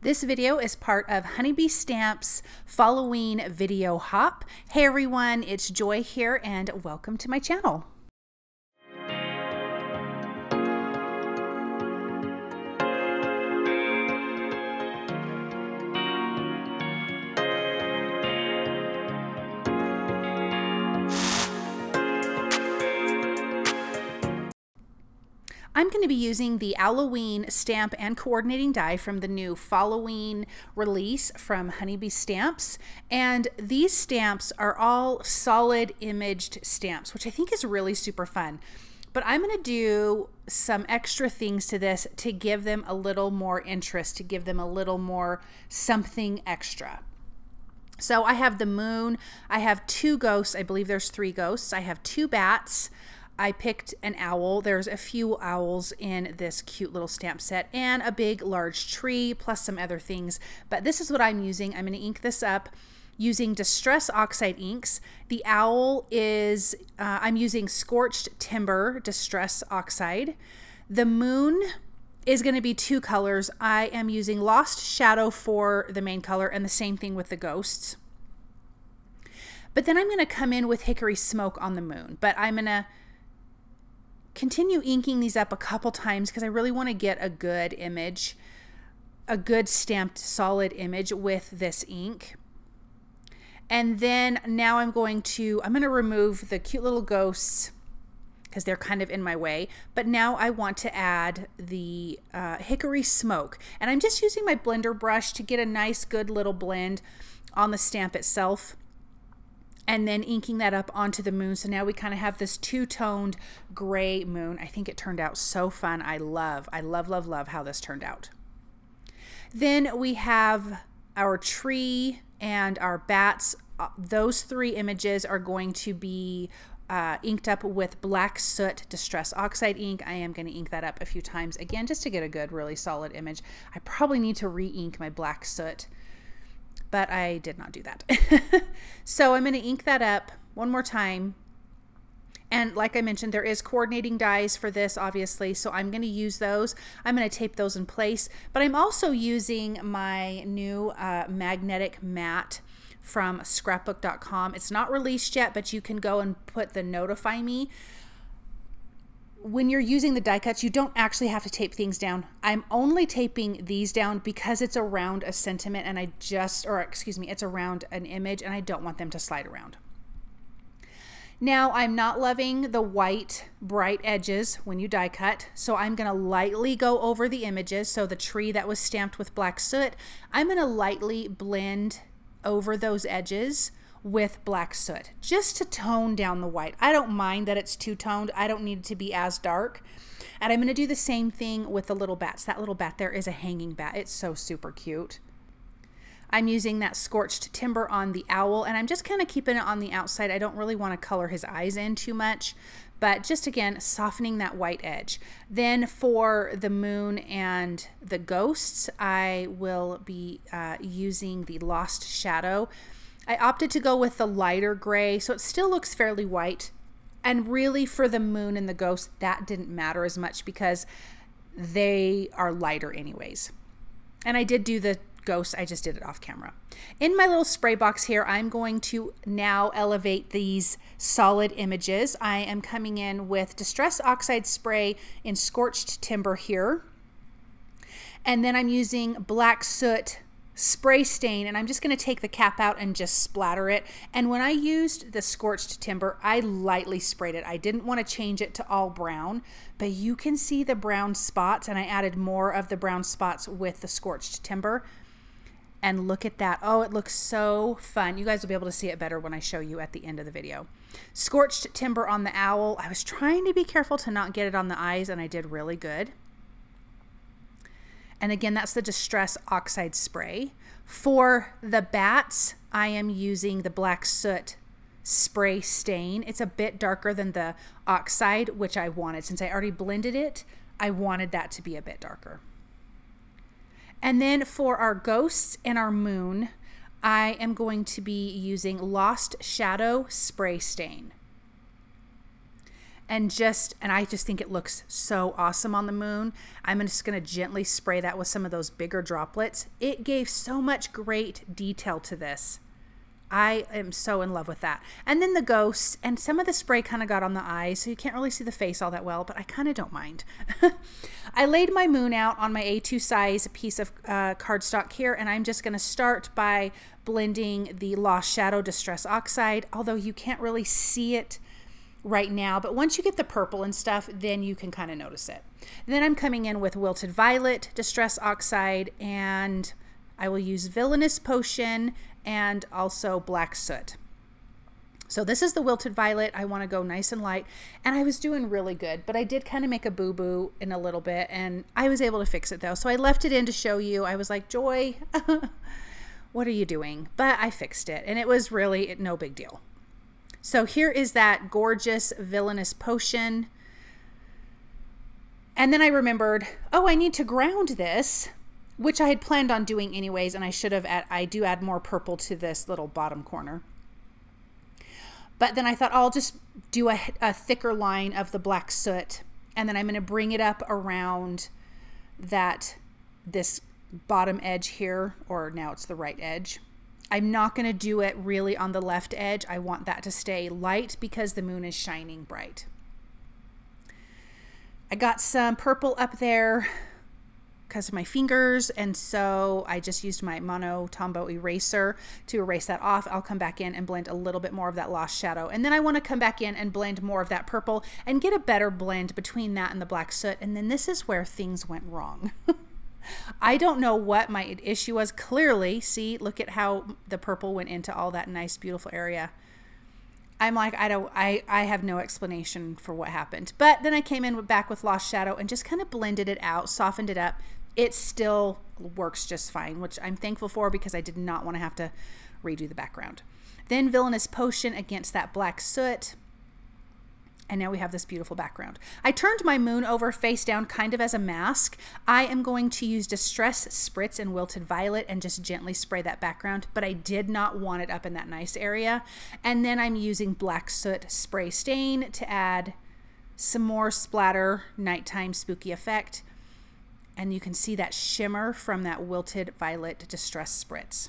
This video is part of HoneyBee Stamp's Falloween video hop. Hey everyone, it's Joy here and welcome to my channel. I'm going to be using the Owlloween stamp and coordinating die from the new Falloween release from HoneyBee Stamps. And these stamps are all solid imaged stamps, which I think is really super fun. But I'm going to do some extra things to this to give them a little more interest, to give them a little more something extra. So I have the moon, I have two ghosts, I believe there's 3 ghosts, I have 2 bats, I picked an owl. There's a few owls in this cute little stamp set and a big large tree plus some other things. But this is what I'm using. I'm going to ink this up using Distress Oxide inks. The owl is, I'm using Scorched Timber Distress Oxide. The moon is going to be 2 colors. I am using Lost Shadow for the main color and the same thing with the ghosts. But then I'm going to come in with Hickory Smoke on the moon. But I'm going to continue inking these up a couple times because I really want to get a good image, a good stamped solid image with this ink. And then now I'm going to remove the cute little ghosts because they're kind of in my way. But now I want to add the Hickory Smoke. And I'm just using my blender brush to get a nice good little blend on the stamp itself. And then inking that up onto the moon. So now we kind of have this two-toned gray moon. I think it turned out so fun. I love how this turned out. Then we have our tree and our bats. Those 3 images are going to be inked up with Black Soot Distress Oxide ink. I am going to ink that up a few times again just to get a good, really solid image. I probably need to re-ink my Black Soot, but I did not do that. So I'm going to ink that up one more time. And like I mentioned, there is coordinating dies for this, obviously, so I'm going to use those. I'm going to tape those in place, but I'm also using my new magnetic mat from scrapbook.com. It's not released yet, but you can go and put the notify me. When you're using the die cuts, you don't actually have to tape things down. I'm only taping these down because it's around a sentiment and it's around an image and I don't want them to slide around. Now I'm not loving the white bright edges when you die cut, so I'm gonna lightly go over the images. So the tree that was stamped with Black Soot, I'm gonna lightly blend over those edges with Black Soot just to tone down the white. I don't mind that it's two-toned. I don't need it to be as dark. And I'm going to do the same thing with the little bats. That little bat there is a hanging bat. It's so super cute. I'm using that Scorched Timber on the owl and I'm just kind of keeping it on the outside. I don't really want to color his eyes in too much, but just again softening that white edge. Then for the moon and the ghosts, I will be using the Lost Shadow. I opted to go with the lighter gray, so it still looks fairly white. And really for the moon and the ghost, that didn't matter as much because they are lighter anyways. And I did do the ghost, I just did it off camera. In my little spray box here, I'm going to now elevate these solid images. I am coming in with Distress Oxide spray in Scorched Timber here. And then I'm using Black Soot spray stain, and I'm just going to take the cap out and just splatter it. And when I used the Scorched Timber, I lightly sprayed it. I didn't want to change it to all brown, but you can see the brown spots, and I added more of the brown spots with the Scorched Timber. And look at that. Oh, it looks so fun. You guys will be able to see it better when I show you at the end of the video. Scorched Timber on the owl. I was trying to be careful to not get it on the eyes, and I did really good. And again, that's the Distress Oxide spray. For the bats, I am using the Black Soot spray stain. It's a bit darker than the Oxide, which I wanted. Since I already blended it, I wanted that to be a bit darker. And then for our ghosts and our moon, I am going to be using Lost Shadow spray stain. and I just think it looks so awesome on the moon. I'm just going to gently spray that with some of those bigger droplets. It gave so much great detail to this. I am so in love with that. And then the ghosts, and some of the spray kind of got on the eyes, so you can't really see the face all that well, but I kind of don't mind. I laid my moon out on my A2 size piece of cardstock here, and I'm just going to start by blending the Lost Shadow Distress Oxide, although you can't really see it right now, but once you get the purple and stuff, then you can kind of notice it. Then I'm coming in with Wilted Violet Distress Oxide, and I will use Villainous Potion and also Black Soot. So this is the Wilted Violet. I want to go nice and light, and I was doing really good, but I did kind of make a boo-boo in a little bit, and I was able to fix it though. So I left it in to show you. I was like, Joy, what are you doing? But I fixed it, and it was really no big deal. So here is that gorgeous Villainous Potion. And then I remembered, oh, I need to ground this, which I had planned on doing anyways, and I should have, I do add more purple to this little bottom corner. But then I thought I'll just do a thicker line of the Black Soot, and then I'm going to bring it up around this bottom edge here, or now it's the right edge. I'm not going to do it really on the left edge. I want that to stay light because the moon is shining bright. I got some purple up there because of my fingers, and so I just used my Mono Tombow eraser to erase that off. I'll come back in and blend a little bit more of that Lost Shadow, and then I want to come back in and blend more of that purple and get a better blend between that and the Black Soot. And then this is where things went wrong. I don't know what my issue was. Clearly, see, look at how the purple went into all that nice, beautiful area. I'm like, I have no explanation for what happened. But then I came in back with Lost Shadow and just kind of blended it out, softened it up. It still works just fine, which I'm thankful for because I did not want to have to redo the background. Then Villainous Potion against that Black Soot. And now we have this beautiful background. I turned my moon over face down kind of as a mask. I am going to use Distress Spritz and Wilted Violet and just gently spray that background, but I did not want it up in that nice area. And then I'm using Black Soot Spray Stain to add some more splatter, nighttime spooky effect. And you can see that shimmer from that Wilted Violet Distress Spritz.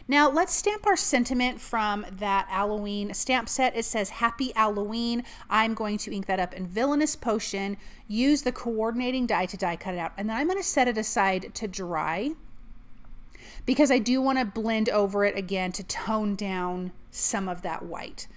Now let's stamp our sentiment from that Owlloween stamp set. It says Happy Owlloween. I'm going to ink that up in Villainous Potion, use the coordinating die to die cut it out, and then I'm going to set it aside to dry because I do want to blend over it again to tone down some of that white.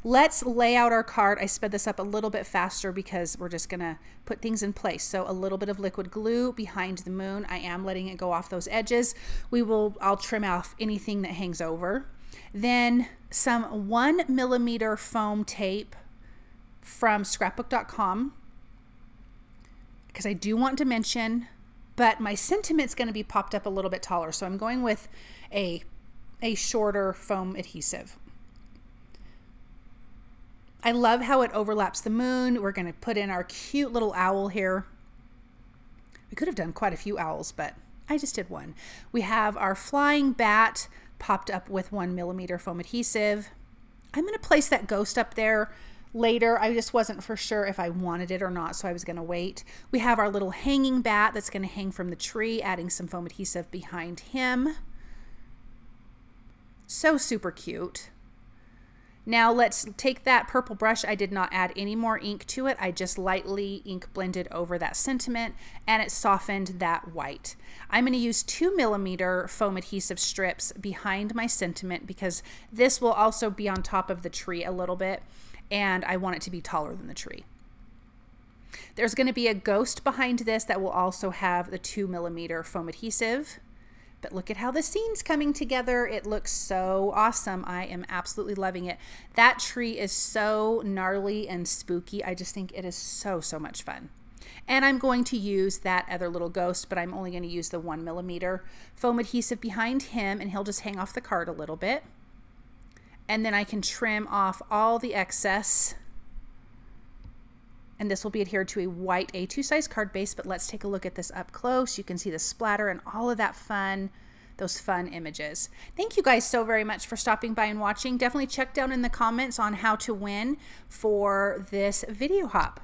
Let's lay out our card. I sped this up a little bit faster because we're just gonna put things in place. So a little bit of liquid glue behind the moon. I am letting it go off those edges. I'll trim off anything that hangs over. Then some 1mm foam tape from scrapbook.com because I do want dimension, but my sentiment's gonna be popped up a little bit taller. So I'm going with a shorter foam adhesive. I love how it overlaps the moon. We're going to put in our cute little owl here. We could have done quite a few owls, but I just did one. We have our flying bat popped up with 1mm foam adhesive. I'm going to place that ghost up there later. I just wasn't for sure if I wanted it or not, so I was going to wait. We have our little hanging bat that's going to hang from the tree, adding some foam adhesive behind him. So super cute. Now let's take that purple brush. I did not add any more ink to it. I just lightly ink blended over that sentiment and it softened that white. I'm going to use 2mm foam adhesive strips behind my sentiment because this will also be on top of the tree a little bit and I want it to be taller than the tree. There's going to be a ghost behind this that will also have the 2mm foam adhesive. But look at how the scene's coming together. It looks so awesome. I am absolutely loving it. That tree is so gnarly and spooky. I just think it is so, so much fun. And I'm going to use that other little ghost, but I'm only going to use the 1mm foam adhesive behind him, and he'll just hang off the card a little bit. And then I can trim off all the excess. And this will be adhered to a white A2 size card base, but let's take a look at this up close. You can see the splatter and all of that fun those fun images. Thank you guys so very much for stopping by and watching. Definitely check down in the comments on how to win for this video hop.